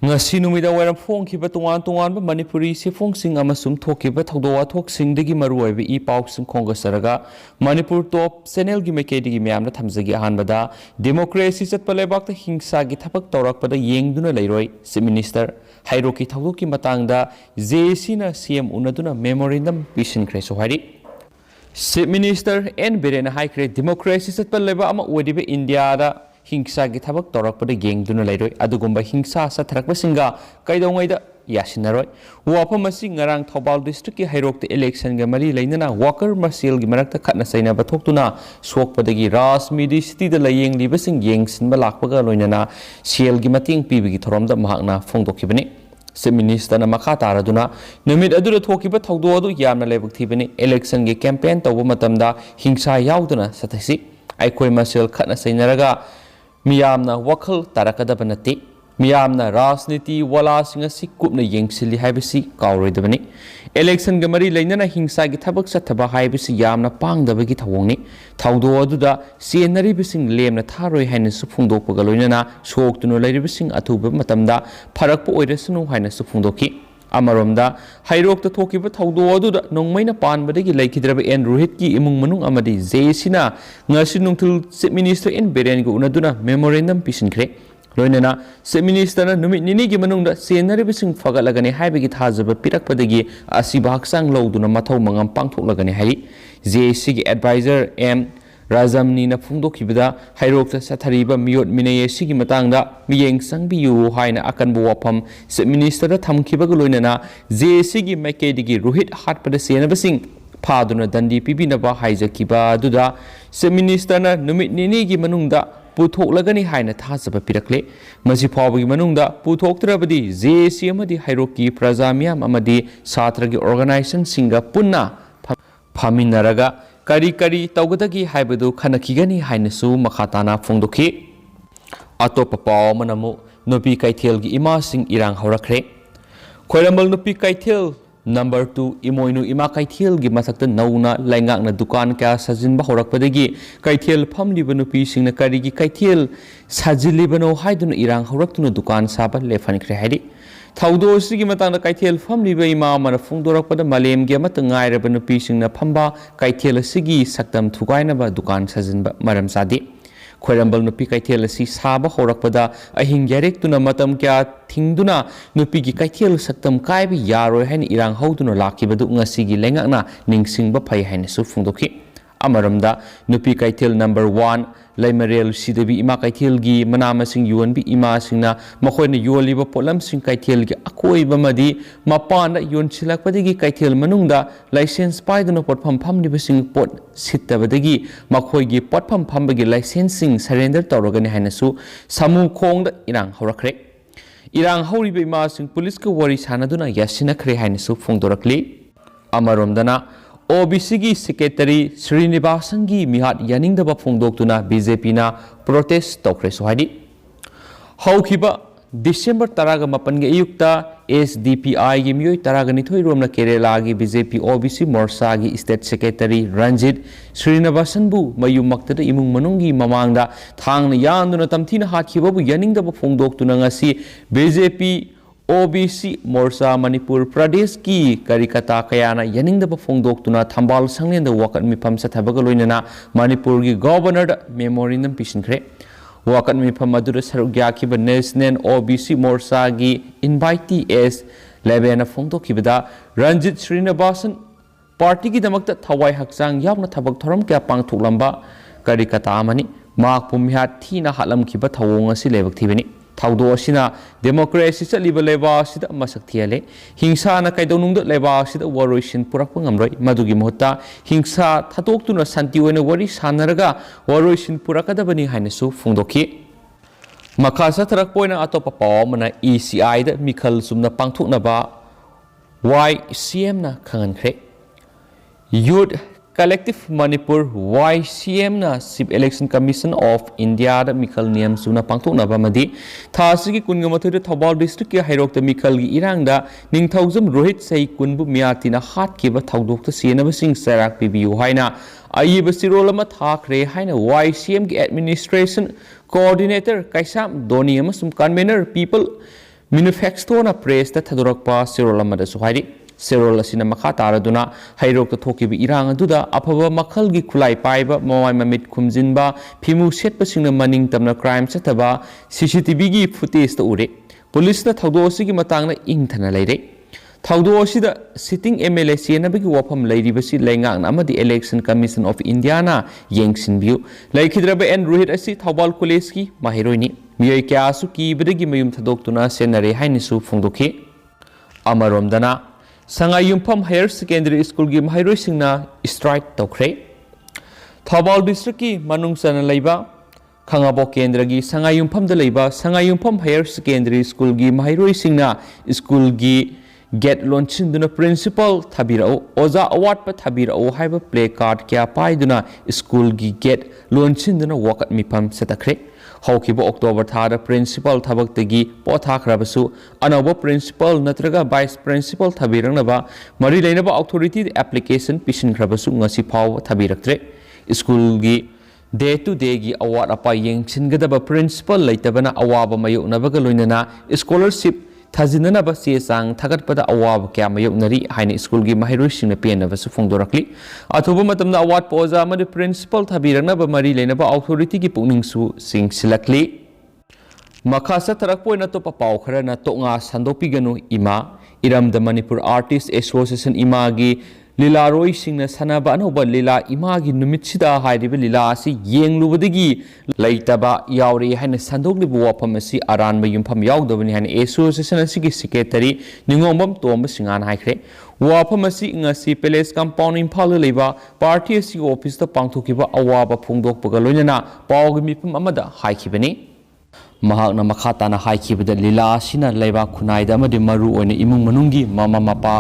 ngasi numida wairam phongkhiba tongan manipuri sifungsing amasum thokhiba thawdo wathoksingi maruoibe I pausing khongasaraga manipur top channel gi mekedi gi myamna thamjagi ahanbada democracy chatpa lebakta hingsa gi thapak tawrakpada yengduna leiroi chief minister hairoki thawdo ki matangda JC na CM unaduna memorandum pisinkhre sohari chief minister N Birena haikre democracy chatpa leba ama odibe India da hingsa gi thabak tawrakpada yengduna leiroi adugumba hingsa satharakpasinga kaidongaida yasinaroi wafam asi ngarang Thobal district ki hairokta election ga mari leinana worker marshal gi marakta khatna saina bathokuna sokpadagi Rajmidi city da layeng libasing yengsinba lakpaga loinana CL gi mating pibigi thoromda mahakna phongdokhibani chief minister na makha taraduna numit adura thokiba thawdo adu yamna lebuk thibani election gi campaign tawba matamda hingsa yauduna sathasi aikoi marshal khatna sainaraga miyamna wakhal tarakadaba nati miyamna rajniti wala singa si kupna yengsili haibasi kawroidabani election ga mari leinana hingsa gi thabak sathaba haibasi yamna pangdabagi thawongni thawdo aduda senari bising lemna tharoi haina su phungdokpaga loinana soktunu leiribising athuba matamda pharakpa oirasunu haina su phungdoki amaromda hairokta thokiba thawdo aduda nongmaina panbadagi laikhidraba en rohit ki imung manung amadi JC-na ngasi nungthul chief minister in Beren gu unaduna memorandum pisinkhre loinana chief minister na numit nini gi manungda senari bising fagalagani haibagi thajaba pirakpadagi asiba haksang loduna mathau mangam pangthoklagani hari JC gi advisor M Rajamni na phungdokhibada hairokta sathariba miyot minayesi gi matangda miyeng sangbiyu haina akanbu wafam chief minister da thamkhibaga loinana JC gi maikedi rohit hatpada senabasing phaduna dandi pibinaba haijakiba duda chief minister na numit nini gi manungda puthok haina thajaba pirakle masi phawbagi manungda puthoktrabadi JC amadi hairoki prajamyam amadi satragi organization singa punna phaminaraga kari kari tawgadagi haibadu khanakigani hainasu makhatana phongdokhi atopa paw manamu nupi kaithel gi ima sing irang horakre khoirambal nupi kaithel number 2 imoinu ima kaithel gi mathakta nauna laingak na dukan ka sajinba horakpadagi kaithel phamliba nupi singna kari gi kaithel sajilibano haiduna irang horaktuna dukan saba lefanikre haidi thawdo sigi matangda kaithel famliba ima mana phungdorakpada malem gi amata ngairaba nupi singna phamba kaithel sigi saktam thugainaba dukan sajinba maram sadi khoirambal nupi kaithel si saba horakpada ahing yarek tuna matam kya thingduna nupi gi kaithel saktam kaibi yaroi hain irang hauduna lakibadu ngasi gi lengakna ningsingba phai hain su phungdokhi amaramda nupi kaithel number 1 laimarel sidabi ima kaithel gi manama sing yuanbi ima singna makhoina yoliba polam sing kaithel gi akoiba madi mapana yonchilakpadagi kaithel manungda license paiduna potpham phamliba sing pot sittabadagi makhoi gi potpham phambagi licensing surrender tawragani hainasu samu khongda irang horakre irang horiba ima sing police ka wari sanaduna yasinakre hainasu phongdorakli amaromdana OBC gi Secretary Srinivasan gi mihat yaningdaba phongdoktuna BJP na protest tawkhre sohadi haukhiba December 18 ga ayukta SDPI gi miyoi 12 romna Kerala gi BJP OBC morcha gi State Secretary Ranjit Srinivasan bu mayumakta imung manunggi Mamang da Thangna yanduna tamthina hakhiba bu yaningdaba phongdoktuna ngasi BJP OBC morcha Manipur Pradesh ki karikata kayana yaningdaba phongdoktuna Thambal sangnenda wakat mifam sathabaga loinana Manipur gi governor da memorandum pisinkhre wakat mifam adura sarugya khiba national OBC morcha gi invitee as lebena phongdokhibada Ranjit Srinivasan party gi damakta thawai haksang yawna thabak thoram kya pangthoklamba karikata amani mak pumhyat thina halam khiba thawong asi lebak thibani thawdo asina democracy chaliba leba sida masak thiale hingsa na kaidonungda leba sida waroisin purakpa ngamroi madugi mohta hingsa thatoktuna santi oina wari sanaraga waroisin purakadabani hainasu phungdokhi makasa tharak poina atopa pawmana ECI da mikhal sumna pangthoknaba YCM na khangankre Youth Collective Manipur YCM na Chief Election Commission of India da mikhal niyam suna pangthoknaba madi thasigi kungamathui da Thobal district ki hairokta mikhal gi irangda ningthaujam Rohit Sai kunbu miyatina hatkiba thawdokta senabasing sarak pibiu haina ayiba sirolama thakre haina YCM gi administration coordinator kaisam doni amasum convener people ꯃꯤꯅꯨꯐꯦꯛꯁꯇꯣꯅ ꯄ꯭ꯔꯦꯁꯇ ꯊꯥꯗꯣꯔꯛꯄ ꯆꯦꯔꯣꯜ ꯑꯃꯗꯁꯨ ꯍꯥꯏꯔꯤ ꯆꯦꯔꯣꯜ ꯑꯁꯤꯅ ꯃꯈꯥ ꯇꯥꯔꯗꯨꯅ ꯍꯩꯔꯣꯛꯇ ꯊꯣꯛꯈꯤꯕ ꯏꯔꯥꯡ ꯑꯗꯨꯗ ꯑꯐꯕ ꯃꯈꯜꯒꯤ ꯈꯨꯠꯂꯥꯏ ꯄꯥꯏꯕ ꯃꯃꯥꯏ ꯃꯃꯤꯠ ꯈꯨꯝꯖꯤꯟꯕ ꯐꯤꯃꯨ ꯁꯦꯠꯄꯁꯤꯡꯅ ꯃꯅꯤꯡ ꯇꯝꯅ ꯀ꯭ꯔꯥꯏꯝ ꯆꯠꯊꯕ CCTVꯒꯤ ꯐꯨꯇꯦꯖꯇ ꯎꯔꯦ ꯄꯨꯂꯤꯁꯅ ꯊꯧꯗꯣꯛ ꯑꯁꯤꯒꯤ ꯃꯇꯥꯡꯗ ꯏꯪꯊꯅ ꯂꯩꯔꯦ ꯊꯧꯗꯣꯛ ꯑꯁꯤꯗ ꯁꯤꯇꯤꯡ MLA ꯆꯦꯟꯅꯕꯒꯤ ꯋꯥꯐꯝ ꯂꯩꯔꯤꯕꯁꯤ ꯂꯩꯉꯥꯛꯅ ꯑꯃꯗꯤ ꯏꯂꯦꯛꯁꯟ ꯀꯃꯤꯁꯟ ꯑꯣꯐ ꯏꯟꯗꯤꯌꯥꯅ ꯌꯦꯡꯁꯤꯟꯕꯤꯌꯨ ꯂꯩꯈꯤꯗ꯭ꯔꯕ ꯑꯦꯟ ꯔꯣꯍꯤꯠ ꯑꯁꯤ ꯊꯧꯕꯥꯜ ꯀꯣꯂꯦꯖꯀꯤ ꯃꯍꯩꯔꯣꯏꯅꯤ ꯃꯤꯑꯣꯏ ꯀꯌꯥꯁꯨ ꯀꯤꯕꯗꯒꯤ ꯃꯌꯨꯝ ꯊꯥꯗꯣꯛꯇꯨꯅ ꯁꯦꯟꯅꯔꯦ ꯍꯥꯏꯅꯁꯨ ꯐꯣꯡꯗꯣꯛꯈꯤ ꯑꯃꯔꯣꯝꯗꯅ ꯁꯉꯥꯏꯌꯨꯝꯐꯝ ꯍꯥꯌꯔ ꯁꯦꯀꯦꯟꯗꯔꯤ ꯁ꯭ꯀꯨꯜꯒꯤ ꯃꯍꯩꯔꯣꯏꯁꯤꯡꯅ ꯁ꯭ꯇ꯭ꯔꯥꯏꯛ ꯇꯧꯈ꯭ꯔꯦ ꯊꯧꯕꯥꯜ ꯗꯤꯁꯇ꯭ꯔꯤꯛꯀꯤ ꯃꯅꯨꯡ ꯆꯟꯅ ꯂꯩꯕ ꯈꯥꯡꯉꯕꯣꯛ ꯀꯦꯟꯗ꯭ꯔꯒꯤ ꯁꯉꯥꯏꯌꯨꯝꯐꯝꯗ ꯂꯩꯕ ꯁꯉꯥꯏꯌꯨꯝꯐꯝ ꯍꯥꯌꯔ ꯁꯦꯀꯦꯟꯗꯔꯤ ꯁ꯭ꯀꯨꯜꯒꯤ ꯃꯍꯩꯔꯣꯏꯁꯤꯡꯅ ꯁ꯭ꯀꯨꯜꯒꯤ ꯒꯦꯠ ꯂꯣꯟꯁꯤꯟꯗꯨꯅ ꯄ꯭ꯔꯤꯟꯁꯤꯄꯥꯜ ꯊꯥꯕꯤꯔꯛꯎ ꯑꯣꯖꯥ ꯑꯋꯥꯠꯄ ꯊꯥꯕꯤꯔꯛꯎ ꯍꯥꯏꯕ ꯄ꯭ꯂꯦ ꯀꯥꯔꯗ ꯀꯌꯥ ꯄꯥꯏꯗꯨꯅ ꯁ꯭ꯀꯨꯜꯒꯤ ꯒꯦꯠ ꯂꯣꯟꯁꯤꯟꯗꯨꯅ ꯋꯥꯀꯠ ꯃꯤꯐꯝ ꯆꯠꯊꯈ꯭ꯔꯦ ꯍꯧꯈꯤꯕ ꯑꯣꯛꯇꯣꯕꯔ ꯊꯥꯗ ꯄ꯭ꯔꯤꯟꯁꯤꯄꯥꯜ ꯊꯕꯛꯇꯒꯤ ꯄꯣꯊꯥꯈ꯭ꯔꯕꯁꯨ ꯑꯅꯧꯕ ꯄ꯭ꯔꯤꯟꯁꯤꯄꯥꯜ ꯅꯠꯇ꯭ꯔꯒ ꯚꯥꯏꯁ ꯄ꯭ꯔꯤꯟꯁꯤꯄꯥꯜ ꯊꯥꯕꯤꯔꯛꯅꯕ ꯃꯔꯤ ꯂꯩꯅꯕ ꯑꯣꯊꯣꯔꯤꯇꯤꯗ ꯑꯦꯄ꯭ꯂꯤꯀꯦꯁꯟ ꯄꯤꯁꯤꯟꯈ꯭ꯔꯕꯁꯨ ꯉꯁꯤ ꯐꯥꯎꯕ ꯊꯥꯕꯤꯔꯛꯇ꯭ꯔꯦ ꯁ꯭ꯀꯨꯜꯒꯤ ꯗꯦ ꯇꯨ ꯗꯦꯒꯤ ꯑꯋꯥꯠ ꯑꯄꯥ ꯌꯦꯡꯁꯤꯟꯒꯗꯕ ꯄ꯭ꯔꯤꯟꯁꯤꯄꯥꯜ ꯂꯩꯇꯕꯅ ꯑꯋꯥꯕ ꯃꯥꯌꯣꯛꯅꯕꯒ ꯂꯣꯏꯅꯅ ꯁ꯭ꯀꯣꯂꯔꯁꯤꯞ ꯊꯥꯖꯤꯟꯅꯅꯕ ꯆꯦ ꯆꯥꯡ ꯊꯥꯒꯠꯄꯗ ꯑꯋꯥꯕ ꯀꯌꯥ ꯃꯥꯌꯣꯛꯅꯔꯤ ꯍꯥꯏꯅ ꯁ꯭ꯀꯨꯜꯒꯤ ꯃꯍꯩꯔꯣꯏꯁꯤꯡꯅ ꯄꯦꯟꯅꯕꯁꯨ ꯐꯣꯡꯗꯣꯔꯛꯂꯤ ꯑꯊꯨꯕ ꯃꯇꯝꯗ ꯑꯋꯥꯠꯄ ꯑꯣꯖꯥ ꯑꯃꯗꯤ ꯄ꯭ꯔꯤꯟꯁꯤꯄꯥꯜ ꯊꯥꯕꯤꯔꯛꯅꯕ ꯃꯔꯤ ꯂꯩꯅꯕ ꯑꯣꯊꯣꯔꯤꯇꯤꯒꯤ ꯄꯨꯛꯅꯤꯡꯁꯨ ꯆꯤꯡꯁꯤꯜꯂꯛꯂꯤ ꯃꯈꯥ ꯆꯠꯊꯔꯛꯄ ꯑꯣꯏꯅ ꯑꯇꯣꯞꯄ ꯄꯥꯎ ꯈꯔꯅ ꯇꯣꯛꯉꯥ ꯁꯟꯗꯣꯛꯄꯤꯒꯅꯨ ꯏꯃꯥ ꯏꯔꯝꯗ ꯃꯅꯤꯄꯨꯔ ꯑꯥꯔꯇꯤꯁ ꯑꯦꯁꯣꯁꯤꯌꯦꯁꯟ ꯏꯃꯥꯒꯤ ꯂꯤꯂꯥꯔꯣꯏꯁꯤꯡꯅ ꯁꯥꯟꯅꯕ ꯑꯅꯧꯕ ꯂꯤꯂꯥ ꯏꯃꯥꯒꯤ ꯅꯨꯃꯤꯠꯁꯤꯗ ꯍꯥꯏꯔꯤꯕ ꯂꯤꯂꯥ ꯑꯁꯤ ꯌꯦꯡꯂꯨꯕꯗꯒꯤ ꯂꯩꯇꯕ ꯌꯥꯎꯔꯛꯏ ꯍꯥꯏꯅ ꯁꯟꯗꯣꯛꯂꯤꯕ ꯋꯥꯐꯝ ꯑꯁꯤ ꯑꯔꯥꯟꯕ ꯌꯨꯝꯐꯝ ꯌꯥꯎꯗꯕꯅꯤ ꯍꯥꯏꯅ ꯑꯦꯁꯣꯁꯤꯌꯦꯁꯟ ꯑꯁꯤꯒꯤ ꯁꯦꯀ꯭ꯔꯦꯇꯔꯤ ꯅꯤꯡꯉꯣꯝꯕꯝ ꯇꯣꯝꯕ ꯁꯤꯡꯍꯥꯅ ꯍꯥꯏꯈ꯭ꯔꯦ ꯋꯥꯐꯝ ꯑꯁꯤ ꯉꯁꯤ ꯄꯦꯂꯦꯁ ꯀꯝꯄꯥꯎꯟ ꯏꯝꯐꯥꯜꯗ ꯂꯩꯕ ꯄꯥꯔꯇꯤ ꯑꯁꯤꯒꯤ ꯑꯣꯐꯤꯁꯇ ꯄꯥꯡꯊꯣꯛꯈꯤꯕ ꯑꯋꯥꯕ ꯐꯣꯡꯗꯣꯛꯄꯒ ꯂꯣꯏꯅꯅ ꯄꯥꯎꯒꯤ ꯃꯤꯐꯝ ꯑꯃꯗ ꯍꯥꯏꯈꯤꯕꯅꯤ ꯃꯍꯥꯛꯅ ꯃꯈꯥ ꯇꯥꯅ ꯍꯥꯏꯈꯤꯕꯗ ꯂꯤꯂꯥ ꯑꯁꯤꯅ ꯂꯩꯕꯥꯛ ꯈꯨꯟꯅꯥꯏꯗ ꯑꯃꯗꯤ ꯃꯔꯨꯑꯣꯏꯅ ꯏꯃꯨꯡ ꯃꯅꯨꯡꯒꯤ ꯃꯃꯥ ꯃꯄꯥ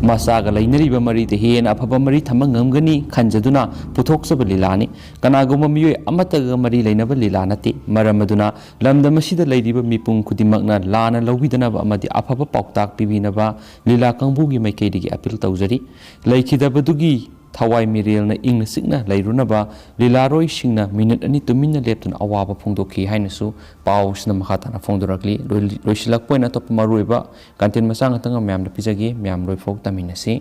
ꯃꯆꯥꯒ ꯂꯩꯅꯔꯤꯕ ꯃꯔꯤꯗ ꯍꯦꯟꯅ ꯑꯐꯕ ꯃꯔꯤ ꯊꯝꯕ ꯉꯝꯒꯅꯤ ꯈꯟꯖꯗꯨꯅ ꯄꯨꯊꯣꯛꯆꯕ ꯂꯤꯂꯥꯅꯤ ꯀꯅꯥꯒꯨꯝꯕ ꯃꯤꯑꯣꯏ ꯑꯃꯠꯇꯒ ꯃꯔꯤ ꯂꯩꯅꯕ ꯂꯤꯂꯥ ꯅꯠꯇꯦ ꯃꯔꯝ ꯑꯗꯨꯅ ꯂꯝꯗꯝ ꯑꯁꯤꯗ ꯂꯩꯔꯤꯕ ꯃꯤꯄꯨꯝ ꯈꯨꯗꯤꯡꯃꯛꯅ ꯂꯥꯟꯅ ꯂꯧꯕꯤꯗꯅꯕ ꯑꯃꯗꯤ ꯑꯐꯕ ꯄꯥꯎꯇꯥꯛ ꯄꯤꯕꯤꯅꯕ ꯂꯤꯂꯥ ꯀꯥꯡꯕꯨꯒꯤ ꯃꯥꯏꯀꯩꯗꯒꯤ ꯑꯄꯤꯜ ꯇꯧꯖꯔꯤ ꯂꯩꯈꯤꯗꯕꯗꯨꯒꯤ ꯊꯋꯥꯏ ꯃꯤꯔꯦꯜꯅ ꯏꯪꯅ ꯆꯤꯛꯅ ꯂꯩꯔꯨꯅꯕ ꯂꯤꯂꯥꯔꯣꯏꯁꯤꯡꯅ ꯃꯤꯅꯠ ꯑꯅꯤ ꯇꯨꯃꯤꯟꯅ ꯂꯦꯞꯇꯨꯅ ꯑꯋꯥꯕ ꯐꯣꯡꯗꯣꯛꯈꯤ ꯍꯥꯏꯅꯁꯨ ꯄꯥꯎꯁꯤꯅ ꯃꯈꯥ ꯇꯥꯅ ꯐꯣꯡꯗꯣꯔꯛꯂꯤ ꯂꯣꯏꯁꯤꯜꯂꯛꯄ ꯑꯣꯏꯅ ꯑꯇꯣꯞꯄ ꯃꯔꯨꯑꯣꯏꯕ ꯀꯟꯇꯦꯟ ꯃꯆꯥ ꯉꯥꯛꯇꯪ ꯃꯌꯥꯝꯗ ꯄꯤꯖꯒꯦ ꯃꯌꯥꯝ ꯂꯣꯏꯐꯥꯎ ꯇꯝꯃꯤꯟꯅꯁꯤ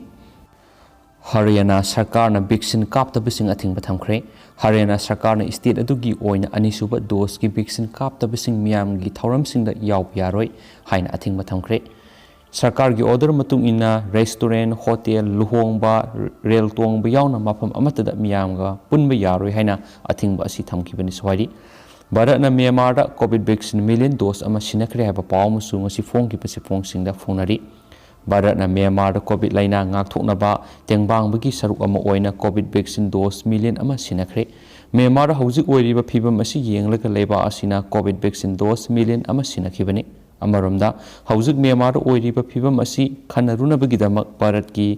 ꯍꯔꯤꯌꯥꯅꯥ ꯁꯔꯀꯥꯔꯅ ꯚꯦꯛꯁꯤꯟ ꯀꯥꯞꯇꯕꯁꯤꯡ ꯑꯊꯤꯡꯕ ꯊꯝꯈ꯭ꯔꯦ ꯍꯔꯤꯌꯥꯅꯥ ꯁꯔꯀꯥꯔꯅ ꯁ꯭ꯇꯦꯠ ꯑꯗꯨꯒꯤ ꯑꯣꯏꯅ ꯑꯅꯤꯁꯨꯕ ꯗꯣꯁꯀꯤ ꯚꯦꯛꯁꯤꯟ ꯀꯥꯞꯇꯕꯁꯤꯡ ꯃꯤꯌꯥꯝꯒꯤ ꯊꯧꯔꯝꯁꯤꯡꯗ ꯌꯥꯎꯕ ꯌꯥꯔꯣꯏ ꯍꯥꯏꯅ ꯑꯊꯤꯡꯕ ꯊꯝꯈ꯭ꯔꯦ ꯁꯔꯀꯥꯔꯒꯤ ꯑꯣꯔꯗꯔ ꯃꯇꯨꯡ ꯏꯟꯅ ꯔꯦꯁꯇꯨꯔꯦꯟ ꯍꯣꯇꯦꯜ ꯂꯨꯍꯣꯡꯕ ꯔꯦꯜ ꯇꯣꯡꯕ ꯌꯥꯎꯅ ꯃꯐꯝ ꯑꯃꯠꯇꯗ ꯃꯤꯌꯥꯝꯒ ꯄꯨꯟꯕ ꯌꯥꯔꯣꯏ ꯍꯥꯏꯅ ꯑꯊꯤꯡꯕ ꯑꯁꯤ ꯊꯝꯈꯤꯕꯅꯤꯁꯨ ꯍꯥꯏꯔꯤ ꯚꯥꯔꯠꯅ ꯃ꯭ꯌꯥꯟꯃꯥꯔꯗ ꯀꯣꯚꯤꯗ ꯚꯦꯛꯁꯤꯟ ꯃꯤꯂꯤꯌꯟ ꯗꯣꯁ ꯑꯃ ꯁꯤꯟꯅꯈ꯭ꯔꯦ ꯍꯥꯏꯕ ꯄꯥꯎ ꯑꯃꯁꯨ ꯉꯁꯤ ꯐꯣꯡꯈꯤꯕ ꯆꯦꯐꯣꯡꯁꯤꯡꯗ ꯐꯣꯡꯅꯔꯤ ꯚꯥꯔꯠꯅ ꯃ꯭ꯌꯥꯟꯃꯥꯔꯗ ꯀꯣꯚꯤꯗ ꯂꯩꯅꯥ ꯉꯥꯛꯊꯣꯛꯅꯕ ꯇꯦꯡꯕꯥꯡꯕꯒꯤ ꯁꯔꯨꯛ ꯑꯃ ꯑꯣꯏꯅ ꯀꯣꯚꯤꯗ ꯚꯦꯛꯁꯤꯟ ꯗꯣꯁ ꯃꯤꯂꯤꯌꯟ ꯑꯃ ꯁꯤꯟꯅꯈ꯭ꯔꯦ ꯃ꯭ꯌꯥꯟꯃꯥꯔꯗ ꯍꯧꯖꯤꯛ ꯑꯣꯏꯔꯤꯕ ꯐꯤꯚꯝ ꯑꯁꯤ ꯌꯦꯡꯂꯒ ꯂꯩꯕꯥꯛ ꯑꯁꯤꯅ ꯀꯣꯚꯤꯗ ꯚꯦꯛꯁꯤꯟ ꯗꯣꯁ ꯃꯤꯂꯤꯌꯟ ꯑꯃ ꯁꯤꯟꯅꯈꯤꯕꯅꯤ ꯑꯃꯔꯣꯝꯗ ꯍꯧꯖꯤꯛ ꯃ꯭ꯌꯥꯟꯃꯥꯔꯗ ꯑꯣꯏꯔꯤꯕ ꯐꯤꯚꯝ ꯑꯁꯤ ꯈꯟꯅꯔꯨꯅꯕꯒꯤꯗꯃꯛ ꯚꯥꯔꯠꯀꯤ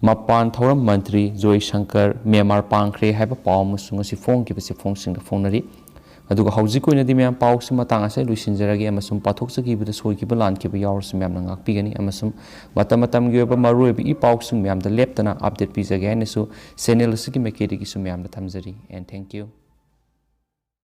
ꯃꯄꯥꯟ ꯊꯧꯔꯝ ꯃꯟꯇ꯭ꯔꯤ ꯖꯣꯏ ꯁꯪꯀꯔ ꯃ꯭ꯌꯥꯟꯃꯥꯔ ꯄꯥꯡꯈ꯭ꯔꯦ ꯍꯥꯏꯕ ꯄꯥꯎ ꯑꯃꯁꯨ ꯉꯁꯤ ꯐꯣꯡꯈꯤꯕ ꯆꯦꯐꯣꯡꯁꯤꯡꯗ ꯐꯣꯡꯅꯔꯤ ꯑꯗꯨꯒ ꯍꯧꯖꯤꯛ ꯑꯣꯏꯅꯗꯤ ꯃꯌꯥꯝ ꯄꯥꯎꯁꯤ ꯃꯇꯥꯡ ꯑꯁꯤ ꯂꯣꯏꯁꯤꯟꯖꯔꯒꯦ ꯑꯃꯁꯨꯡ ꯄꯥꯊꯣꯛꯆꯈꯤꯕꯗ ꯁꯣꯏꯈꯤꯕ ꯂꯥꯟꯈꯤꯕ ꯌꯥꯎꯔꯁꯨ ꯃꯌꯥꯝꯅ ꯉꯥꯛꯄꯤꯒꯅꯤ ꯑꯃꯁꯨꯡ ꯃꯇꯝ ꯃꯇꯝꯒꯤ ꯑꯣꯏꯕ ꯃꯔꯨꯑꯣꯏꯕ ꯏ ꯄꯥꯎꯁꯤꯡ ꯃꯌꯥꯝꯗ ꯂꯦꯞꯇꯅ ꯑꯞꯗꯦꯠ ꯄꯤꯖꯒꯦ ꯍꯥꯏꯅꯁꯨ ꯆꯦꯅꯦꯜ ꯑꯁꯤꯒꯤ ꯃꯥꯏꯀꯩꯗꯒꯤꯁꯨ ꯃꯌꯥꯝꯗ ꯊꯝꯖꯔꯤ ꯑꯦꯟ ꯊꯦꯡꯛ ꯌꯨ